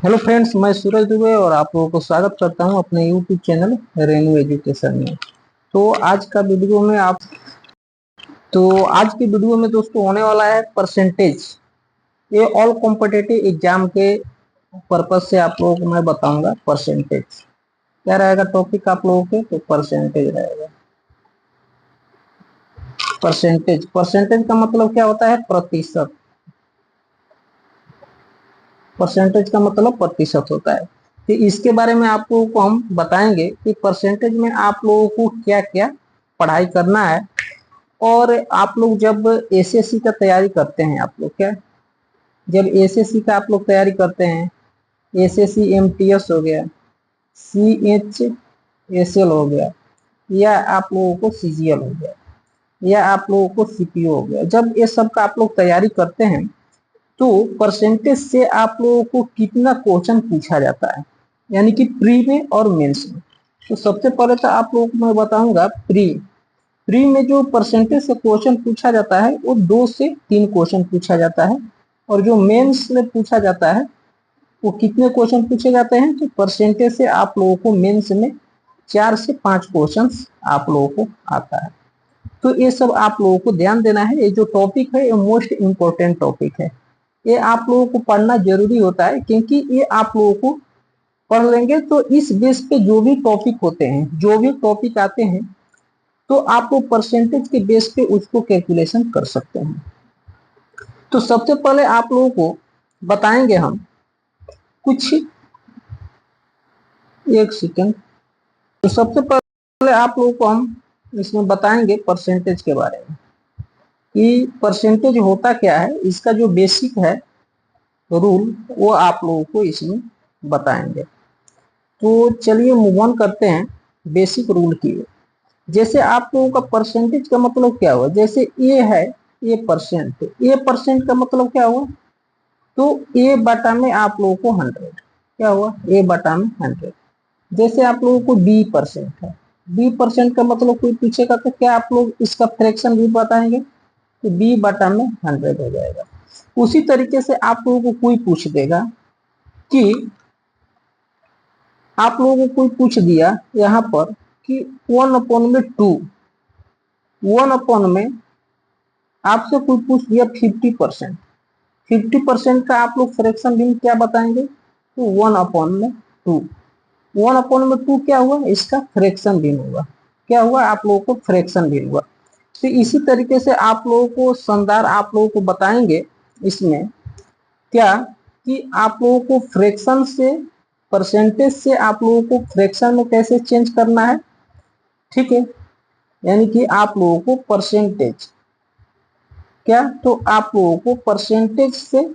Hello friends, मैं सूरज दुबे और आप लोगों को स्वागत करता हूं अपने यूट्यूब चैनल रेनू एजुकेशन में। तो आज का वीडियो में आप तो आज की वीडियो में दोस्तों होने वाला है परसेंटेज। ये ऑल कॉम्पिटिटिव एग्जाम के पर्पज से आप लोगों को मैं बताऊंगा परसेंटेज क्या रहेगा। टॉपिक आप लोगों के तो परसेंटेज रहेगा। परसेंटेज परसेंटेज का मतलब क्या होता है? प्रतिशत। परसेंटेज का मतलब प्रतिशत होता है। तो इसके बारे में आप लोगों को हम बताएंगे कि परसेंटेज में आप लोगों को क्या क्या पढ़ाई करना है। और आप लोग जब एसएससी का तैयारी करते हैं, आप लोग क्या जब एसएससी का आप लोग तैयारी करते हैं, एसएससी एमटीएस हो गया, सीएचएसएल हो गया, या आप लोगों को सीजीएल हो गया, या आप लोगों को सीपीओ हो गया, जब ये सब का आप लोग तैयारी करते हैं तो परसेंटेज से आप लोगों को कितना क्वेश्चन पूछा जाता है, यानी कि प्री में और मेंस में। तो सबसे पहले तो आप लोगों को मैं बताऊंगा प्री प्री में जो परसेंटेज से क्वेश्चन पूछा जाता है वो 2 से 3 क्वेश्चन पूछा जाता है। और जो मेंस में पूछा जाता है वो कितने क्वेश्चन पूछे जाते हैं? तो परसेंटेज से आप लोगों को मेंस में 4 से 5 क्वेश्चन आप लोगों को आता है। तो ये सब आप लोगों को ध्यान देना है। ये जो टॉपिक है ये मोस्ट इम्पोर्टेंट टॉपिक है। ये आप लोगों को पढ़ना जरूरी होता है, क्योंकि ये आप लोगों को पढ़ लेंगे तो इस बेस पे जो भी टॉपिक होते हैं, जो भी टॉपिक आते हैं, तो आप वो परसेंटेज के बेस पे उसको कैलकुलेशन कर सकते हैं। तो सबसे पहले आप लोगों को बताएंगे हम कुछ, एक सेकेंड। तो सबसे पहले आप लोगों को हम इसमें बताएंगे परसेंटेज के बारे में कि परसेंटेज होता क्या है। इसका जो बेसिक है रूल वो आप लोगों को इसमें बताएंगे। तो चलिए मूव ऑन करते हैं बेसिक रूल की। जैसे आप लोगों का परसेंटेज का मतलब क्या हुआ? जैसे ए है, ए परसेंट का मतलब क्या हुआ? तो ए बटा में आप लोगों को 100 क्या हुआ? ए बटा में 100। जैसे आप लोगों को बी परसेंट है, बी परसेंट का मतलब कोई पूछेगा तो क्या आप लोग इसका फ्रैक्शन भी बताएंगे? तो बी बटा में 100 हो जाएगा। उसी तरीके से आप लोगों को कोई पूछ देगा कि आप लोगों को कोई पूछ दिया यहाँ पर कि 1/2, 1/में आपसे कोई पूछ दिया 50%। 50% का आप लोग फ्रैक्शन भी क्या बताएंगे? तो 1/2। 1/2 क्या हुआ? इसका फ्रैक्शन भी हुआ। क्या हुआ? आप लोगों को फ्रैक्शन भी हुआ। तो इसी तरीके से आप लोगों को शानदार आप लोगों को बताएंगे इसमें क्या कि आप लोगों को फ्रैक्शन से परसेंटेज से आप लोगों को फ्रैक्शन में कैसे चेंज करना है। ठीक है, यानी कि आप लोगों को परसेंटेज क्या, तो आप लोगों को परसेंटेज से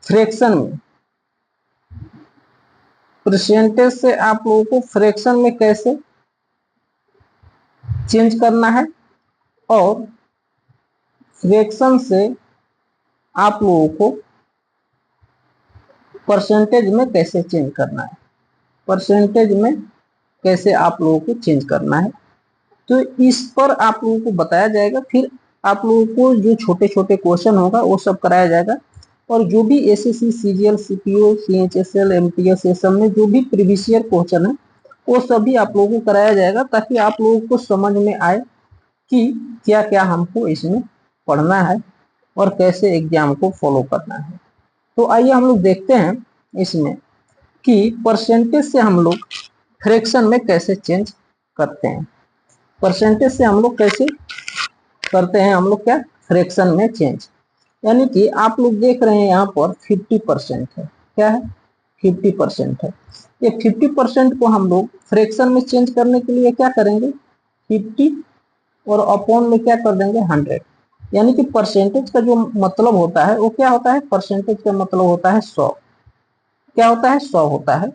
फ्रैक्शन में, परसेंटेज से आप लोगों को फ्रैक्शन में कैसे चेंज करना है, और फ्रैक्शन से आप लोगों को परसेंटेज में कैसे चेंज करना है, परसेंटेज में कैसे आप लोगों को चेंज करना है। तो इस पर आप लोगों को बताया जाएगा। फिर आप लोगों को जो छोटे छोटे क्वेश्चन होगा वो सब कराया जाएगा। और जो भी SSC CGL CPO CHSL MTS ये सब में जो भी प्रीवियस ईयर क्वेश्चन है वो सभी आप लोगों को कराया जाएगा, ताकि आप लोगों को समझ में आए कि क्या क्या हमको इसमें पढ़ना है और कैसे एग्जाम को फॉलो करना है। तो आइए हम लोग देखते हैं इसमें कि परसेंटेज से हम लोग फ्रैक्शन में कैसे चेंज करते हैं। परसेंटेज से हम लोग कैसे करते हैं, हम लोग क्या फ्रैक्शन में चेंज। यानी कि आप लोग देख रहे हैं यहाँ पर 50% है। क्या है? 50% है। ये 50% को हम लोग फ्रैक्शन में चेंज करने के लिए क्या करेंगे? 50 और अपॉन में क्या कर देंगे? 100। यानी कि परसेंटेज का जो मतलब होता है वो क्या होता है? परसेंटेज का मतलब होता है 100। क्या होता है? 100 होता है।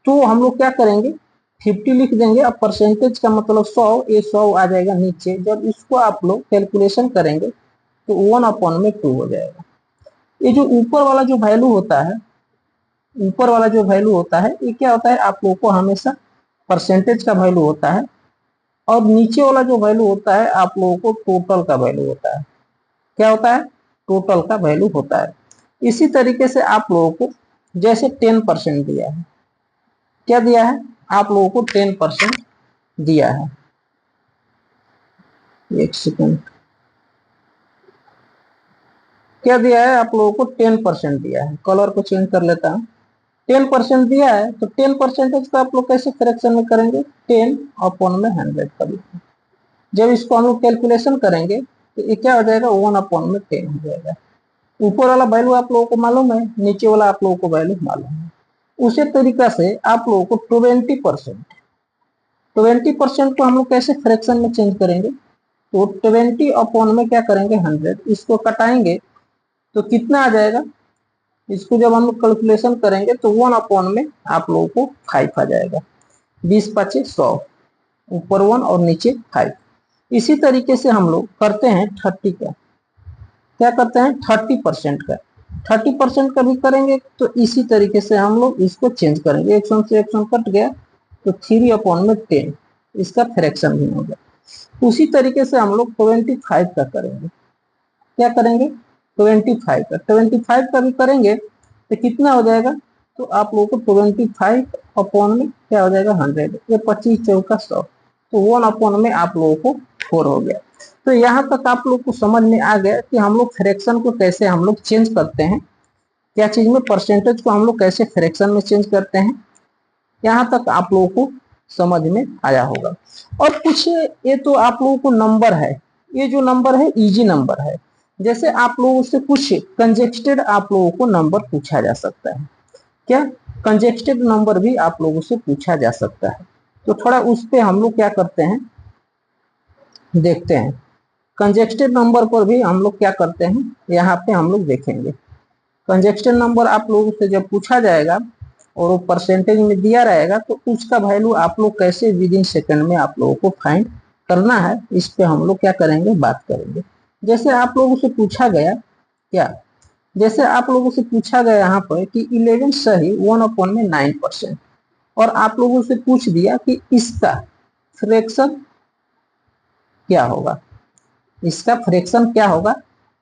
तो हम लोग क्या करेंगे? 50 लिख देंगे। अब परसेंटेज का मतलब 100, ये 100 आ जाएगा नीचे। जब इसको आप लोग कैलकुलेशन करेंगे तो 1/2 हो जाएगा। ये जो ऊपर वाला जो वैल्यू होता है, ऊपर वाला जो वैल्यू होता है ये क्या होता है? आप लोगों को हमेशा परसेंटेज का वैल्यू होता है। और नीचे वाला जो वैल्यू होता है आप लोगों को टोटल का वैल्यू होता है। क्या होता है? टोटल का वैल्यू होता है। इसी तरीके से आप लोगों को जैसे 10% दिया है, क्या दिया है आप लोगों को 10% दिया है। एक सेकंड, क्या दिया है आप लोगों को 10% दिया है। कलर को चेंज कर लेता हूँ। 10% दिया है तो 10% का आप लोग कैसे फ्रैक्शन में करेंगे, 10/100 कर लेंगे। जब इसको हम लोग कैलकुलेशन करेंगे तो ये क्या हो जाएगा, 1/10 हो जाएगा। ऊपर वाला वैल्यू आप लोगों को मालूम है, नीचे वाला आप लोगों को वैल्यू मालूम है। उसी तरीका से आप लोगों को 20% को हम लोग कैसे फ्रैक्शन में चेंज करेंगे, तो 20 में क्या करेंगे 100, इसको कटाएंगे तो कितना आ जाएगा, इसको जब हम लोग कैलकुलेशन करेंगे तो 1 में आप लोगों को 5 आ जाएगा। 20×5 = 100, ऊपर 1 और नीचे 5। इसी तरीके से हम लोग करते हैं 30 का, क्या करते हैं 30% का। 30% का भी करेंगे तो इसी तरीके से हम लोग इसको चेंज करेंगे। 100 से 100 कट गया तो 3/10, इसका फ्रैक्शन भी हो गया। उसी तरीके से हम लोग 25 का करेंगे, क्या करेंगे 25 का भी करेंगे तो कितना हो जाएगा, तो आप लोगों को 25 में क्या हो जाएगा 100, ये 25×4 = 100, तो 1 में आप लोगों को 4 हो गया। तो यहाँ तक आप लोग को समझ में आ गया कि हम लोग फ्रैक्शन को कैसे हम लोग चेंज करते हैं, क्या चीज में, परसेंटेज को हम लोग कैसे फ्रैक्शन में चेंज करते हैं। यहाँ तक आप लोगों को समझ में आया होगा। और कुछ ये तो आप लोगों को नंबर है, ये जो नंबर है इजी नंबर है। जैसे आप लोगों से कुछ कंजेस्टेड आप लोगों को नंबर पूछा जा सकता है, क्या कंजेस्टेड नंबर भी आप लोगों से पूछा जा सकता है। तो थोड़ा उस पे हम लोग क्या करते हैं देखते हैं। कंजेस्टेड नंबर पर भी हम लोग क्या करते हैं, यहाँ पे हम लोग देखेंगे। कंजेस्टेड नंबर आप लोगों से जब पूछा जाएगा और वो परसेंटेज में दिया रहेगा तो उसका वैल्यू आप लोग कैसे विद इन सेकंड में आप लोगों को फाइंड करना है, इस पे हम लोग क्या करेंगे, बात करेंगे। जैसे आप लोगों से पूछा गया क्या, जैसे आप लोगों से पूछा गया यहाँ पर कि 11 सही 1/9%, और आप लोगों से पूछ दिया कि इसका फ्रैक्शन क्या होगा, इसका फ्रैक्शन क्या होगा।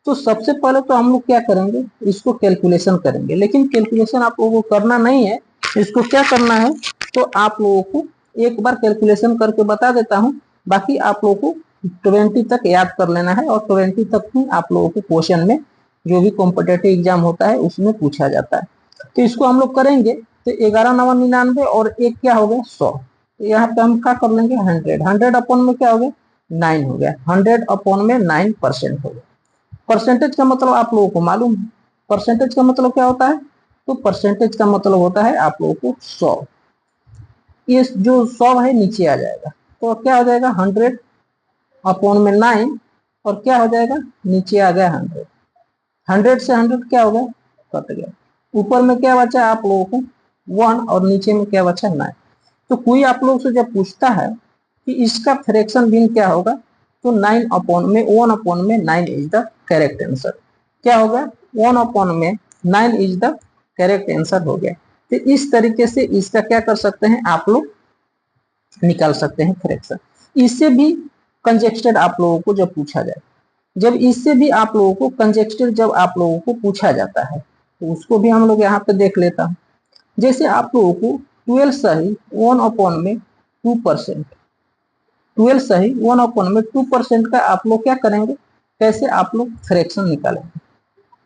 तो सबसे पहले तो हम लोग क्या करेंगे, इसको कैलकुलेशन करेंगे। लेकिन कैलकुलेशन आप लोगों को करना नहीं है, इसको क्या करना है, तो आप लोगों को एक बार कैलकुलेशन करके बता देता हूँ, बाकी आप लोगों को 20 तक याद कर लेना है। और 20 तक ही आप लोगों को क्वेश्चन में जो भी कॉम्पिटेटिव एग्जाम होता है उसमें पूछा जाता है। तो इसको हम लोग करेंगे तो 11×9 = 99 और एक क्या हो गया 100। तो यहाँ पे हम क्या कर लेंगे 100, 100 में क्या हो गया 9 हो गया, 100/9% हो गया। परसेंटेज का मतलब आप लोगों को मालूम है, परसेंटेज का मतलब क्या होता है, तो परसेंटेज का मतलब होता है आप लोगों को 100। ये जो 100 है नीचे आ जाएगा तो क्या हो जाएगा 100/9, और क्या हो जाएगा नीचे आ गया 100। 100 से 100 क्या हो गया कट गया, ऊपर में क्या बचा आप लोगों को 1 और नीचे में क्या बचा 9। तो कोई आप लोग से जब पूछता है कि इसका फ्रैक्शन भिन्न क्या होगा, तो 1/9 इज द करेक्ट आंसर। क्या होगा 1/9 इज द करेक्ट आंसर हो गया। तो इस तरीके से इसका क्या कर सकते हैं आप लोग निकाल सकते हैं फ्रैक्शन। इससे भी कंजेस्टेड आप लोगों को जब पूछा जाए, जब इससे भी आप लोगों को कंजेस्टेड जब आप लोगों को पूछा जाता है तो उसको भी हम लोग यहाँ पे देख लेता हूँ। जैसे आप लोगों को 12 सही 1/2%, 12 सही 1/2% का आप लोग क्या करेंगे, कैसे आप लोग फ्रैक्शन निकालेंगे।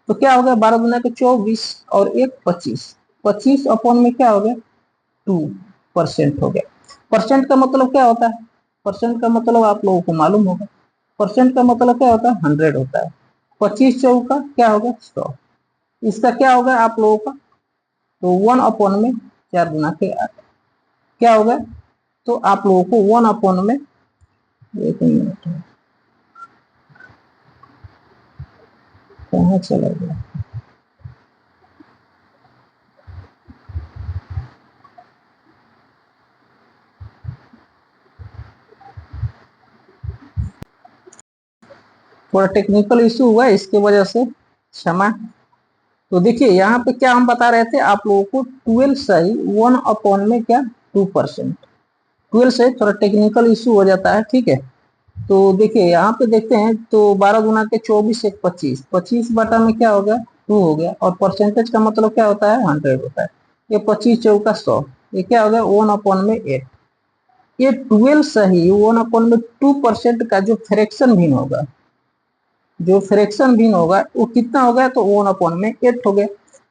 तो क्या हो गया 12×24 और 1 25, 25 में क्या हो गया 2% हो गया। परसेंट का मतलब क्या होता है, परसेंट का मतलब आप लोगों को मालूम होगा, परसेंट का मतलब क्या होता है 100 होता है। 25×4 क्या होगा 100, इसका क्या होगा आप लोगों का, तो 1/4×8 क्या होगा, तो आप लोगों को 1 में, एक मिनट कहाँ चला गया, थोड़ा टेक्निकल इशू हुआ इसके वजह से क्षमा। तो देखिए यहाँ पे क्या हम बता रहे थे आप लोगों को 12 सही 1 में क्या 2%, 12 सही थोड़ा टेक्निकल इशू हो जाता है, ठीक है। तो देखिए यहाँ पे देखते हैं तो 12×24 1 25, 25 बटा में क्या होगा 2 हो गया, और परसेंटेज का मतलब क्या होता है 100 होता है। ये 25 चौका 100, ये क्या हो गया 1/8। ये 12 सही 1/2% का जो फ्रैक्शन भिन्न होगा, जो फ्रैक्शन भिन्न होगा वो कितना हो गया, तो 1/8 हो गया।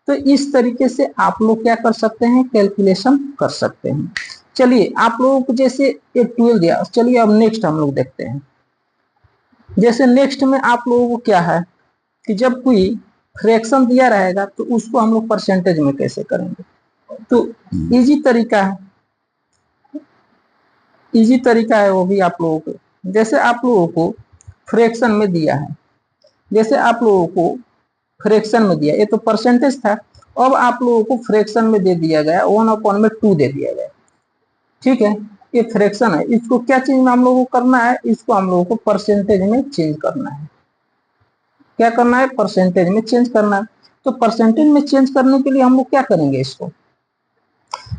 तो इस तरीके से आप लोग क्या कर सकते हैं, कैलकुलेशन कर सकते हैं। चलिए आप लोगों को जैसे ये 12 दिया, चलिए अब नेक्स्ट हम लोग देखते हैं। जैसे नेक्स्ट में आप लोगों को क्या है कि जब कोई फ्रैक्शन दिया रहेगा तो उसको हम लोग परसेंटेज में कैसे करेंगे। तो इजी तरीका है, इजी तरीका है वो भी आप लोगों को। जैसे आप लोगों को फ्रैक्शन में दिया है, जैसे आप लोगों को फ्रैक्शन में दिया, ये तो परसेंटेज था, अब आप लोगों को फ्रैक्शन में दे दिया गया 1/2 दे दिया गया, ठीक है। ये फ्रैक्शन है, इसको क्या चीज में हम लोगों को करना है, इसको हम लोगों को परसेंटेज में चेंज करना है। क्या करना है, परसेंटेज में चेंज करना है। तो परसेंटेज में चेंज करने के लिए हम लोग क्या करेंगे, इसको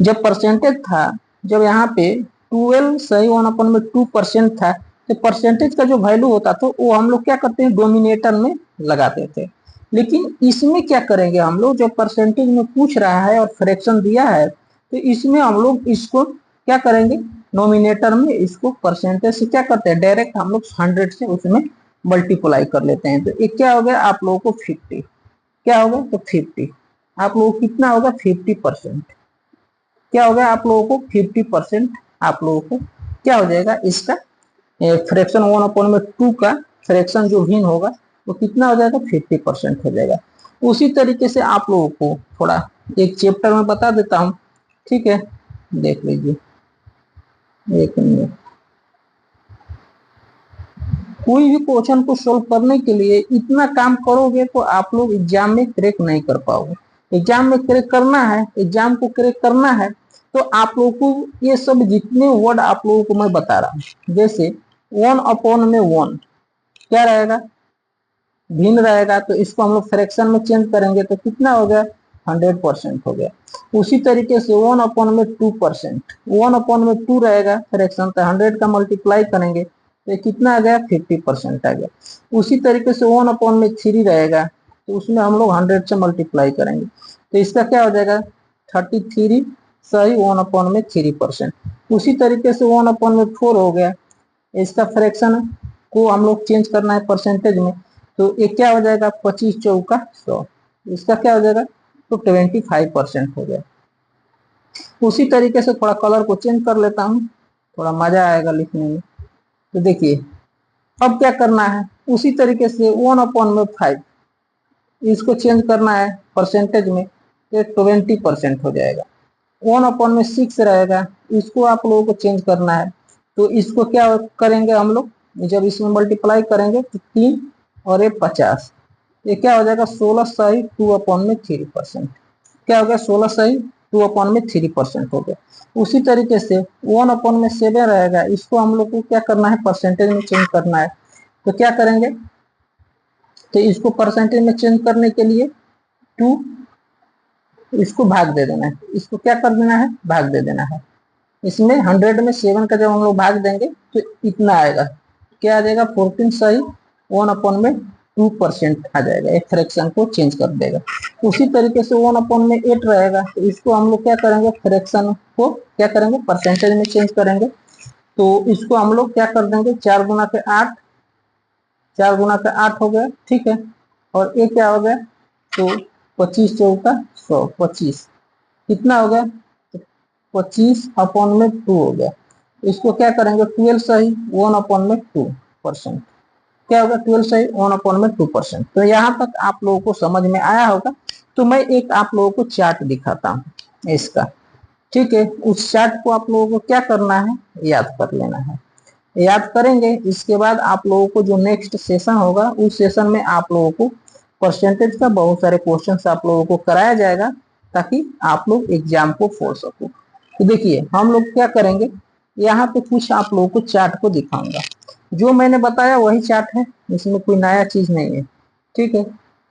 जब परसेंटेज था, जब यहाँ पे 12 सही 1/2% था, तो परसेंटेज का जो वैल्यू होता था वो हम लोग क्या करते हैं, डोमिनेटर में लगाते थे। लेकिन इसमें क्या करेंगे हम लोग, जब परसेंटेज में पूछ रहा है और फ्रैक्शन दिया है, तो इसमें हम लोग इसको क्या करेंगे, नोमिनेटर में इसको परसेंटेज से क्या करते हैं, डायरेक्ट हम लोग 100 से उसमें मल्टीप्लाई कर लेते हैं। तो एक क्या हो गया आप लोगों को 50, क्या होगा तो 50, आप लोगों को कितना होगा 50%, क्या हो गया आप लोगों को 50%, आप लोगों को क्या हो जाएगा इसका फ्रैक्शन 1/2 का फ्रैक्शन जो भिन्न होगा वो कितना हो जाएगा 50% हो जाएगा। उसी तरीके से आप लोगों को थोड़ा एक चैप्टर में बता देता हूँ, ठीक है, देख लीजिए एक मिनट। कोई भी क्वेश्चन को सोल्व करने के लिए इतना काम करोगे तो आप लोग एग्जाम में क्रैक नहीं कर पाओगे। एग्जाम में क्रैक करना है, एग्जाम को क्रैक करना है तो आप लोगों को ये सब जितने वर्ड आप लोगों को मैं बता रहा हूँ, जैसे 1/1 क्या रहेगा, भिन्न रहेगा, तो इसको हम लोग फ्रैक्शन में चेंज करेंगे तो कितना हो गया 100% हो गया। उसी तरीके से 1/2%, 1/2 रहेगा फ्रैक्शन, तो 100 का मल्टीप्लाई करेंगे तो कितना आ गया 50% आ गया। उसी तरीके से 1/3 रहेगा, तो उसमें हम लोग 100 से मल्टीप्लाई करेंगे तो इसका क्या हो जाएगा 33 सही 1/3%। उसी तरीके से 1/4 हो गया, इसका फ्रैक्शन को हम लोग चेंज करना है परसेंटेज में, तो ये क्या हो जाएगा 25 चौका 100, इसका क्या हो जाएगा तो 25% हो गया। उसी तरीके से थोड़ा कलर को चेंज कर लेता हूँ, थोड़ा मजा आएगा लिखने में। तो देखिए अब क्या करना है, उसी तरीके से 1/5 इसको चेंज करना है परसेंटेज में, तो 20% हो जाएगा। 1/6 रहेगा, इसको आप लोगों को चेंज करना है, तो इसको क्या करेंगे हम लोग, जब इसमें मल्टीप्लाई करेंगे तो 3 और 50, ये क्या हो जाएगा 16 सही 2/3%, क्या हो गया 16 सही 2/3% हो गया। उसी तरीके से 1/7 रहेगा, इसको हम लोग को क्या करना है परसेंटेज में चेंज करना है, तो क्या करेंगे, तो इसको परसेंटेज में चेंज करने के लिए 2 इसको भाग दे देना है, इसको क्या कर देना है भाग दे देना है। इसमें 100 में 7 का जब हम लोग भाग देंगे तो इतना आएगा, क्या आ जाएगा 14 सही 1/2% आ जाएगा, एक फ्रैक्शन को चेंज कर देगा। उसी तरीके से 1/8 रहेगा, तो इसको हम लोग क्या करेंगे फ्रैक्शन को क्या करेंगे परसेंटेज में चेंज करेंगे, तो इसको हम लोग क्या कर देंगे 4 गुना के 8, 4 गुना का 8 हो गया, ठीक है। और ये क्या हो गया तो 25 चौका 100, 25 कितना हो गया तो 25/2 हो गया। इसको क्या करेंगे 12 सही 1/2%, क्या होगा 12 सही 1/2%। तो यहाँ तक आप लोगों को समझ में आया होगा। तो मैं एक आप लोगों को चार्ट दिखाता हूँ इसका, ठीक है। उस चार्ट को आप लोगों को क्या करना है याद कर लेना है, याद करेंगे इसके बाद आप लोगों को जो नेक्स्ट सेशन होगा उस सेशन में आप लोगों को परसेंटेज का बहुत सारे क्वेश्चंस आप लोगों को कराया जाएगा ताकि आप लोग एग्जाम को फोड़ सको। तो देखिए हम लोग क्या करेंगे, यहाँ पे कुछ आप लोगों को चार्ट को दिखाऊंगा, जो मैंने बताया वही चार्ट है, इसमें कोई नया चीज नहीं है, ठीक है।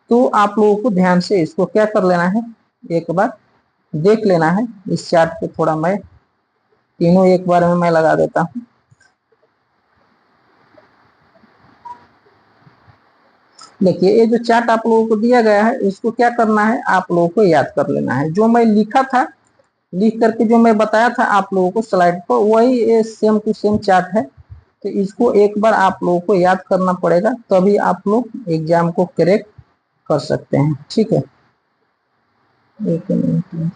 तो आप लोगों को ध्यान से इसको क्या कर लेना है एक बार देख लेना है। इस चार्ट पे थोड़ा मैं तीनों एक बार में मैं लगा देता हूँ। देखिए ये जो चार्ट आप लोगों को दिया गया है इसको क्या करना है, आप लोगों को याद कर लेना है। जो मैं लिखा था, लिख करके जो मैं बताया था आप लोगों को स्लाइड पर, वही सेम टू सेम चार्ट है। तो इसको एक बार आप लोगों को याद करना पड़ेगा, तभी आप लोग एग्जाम को करेक्ट कर सकते हैं। ठीक है, एक मिनट,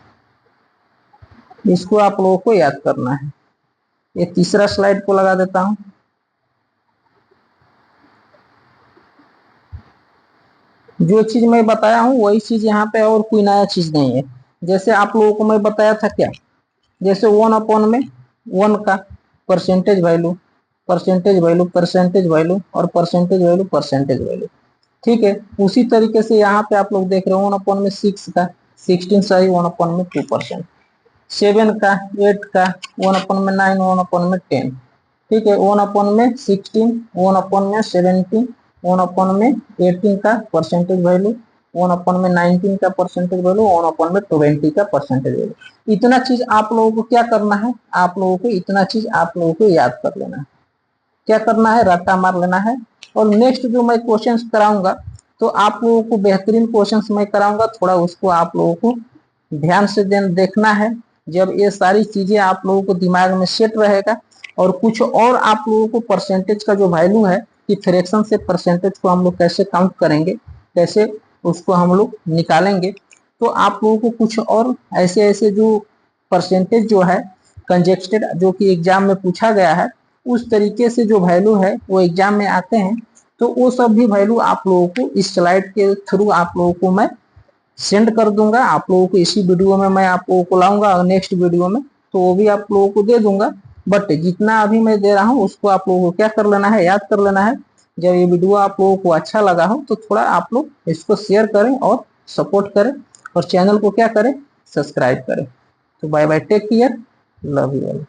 इसको आप लोगों को याद करना है। ये तीसरा स्लाइड को लगा देता हूं। जो चीज मैं बताया हूं वही चीज यहाँ पे, और कोई नया चीज नहीं है। जैसे आप लोगों को मैं बताया था क्या, जैसे 1 अपॉन में 1 का percentage value, percentage value, percentage value और परसेंटेज वैल्यू, परसेंटेज वैल्यू। ठीक है, उसी तरीके से यहाँ पे आप लोग देख रहे हो 1/6 का 16 सही, 1/2%। 7 का, 8 का, 1/9, 1/10। ठीक है, 1/16, 1/17, 1/18 का परसेंटेज वैल्यू, 1/19 का परसेंटेज वैल्यू, 1/20 का परसेंटेज वैल्यू। इतना चीज आप लोगों को क्या करना है, आप लोगों को इतना चीज आप लोगों को याद कर लेना है। क्या करना है, रट्टा मार लेना है। और नेक्स्ट जो मैं क्वेश्चंस कराऊंगा, तो आप लोगों को बेहतरीन क्वेश्चंस मैं कराऊंगा, थोड़ा उसको आप लोगों को ध्यान से देखना है। जब ये सारी चीजें आप लोगों को दिमाग में सेट रहेगा, और कुछ और आप लोगों को परसेंटेज का जो वैल्यू है कि फ्रैक्शन से परसेंटेज को हम लोग कैसे काउंट करेंगे, कैसे उसको हम लोग निकालेंगे, तो आप लोगों को कुछ और ऐसे ऐसे जो परसेंटेज जो है कंजेस्टेड, जो कि एग्जाम में पूछा गया है, उस तरीके से जो वैल्यू है वो एग्जाम में आते हैं। तो वो सब भी वैल्यू आप लोगों को इस स्लाइड के थ्रू आप लोगों को मैं सेंड कर दूंगा। आप लोगों को इसी वीडियो में मैं आप लोगों को लाऊंगा, नेक्स्ट वीडियो में तो वो भी आप लोगों को दे दूंगा। बट जितना अभी मैं दे रहा हूँ उसको आप लोगों को क्या कर लेना है, याद कर लेना है। जब ये वीडियो आप लोगों को अच्छा लगा हो तो थोड़ा आप लोग इसको शेयर करें और सपोर्ट करें, और चैनल को क्या करें, सब्सक्राइब करें। तो bye bye, take care, love you all.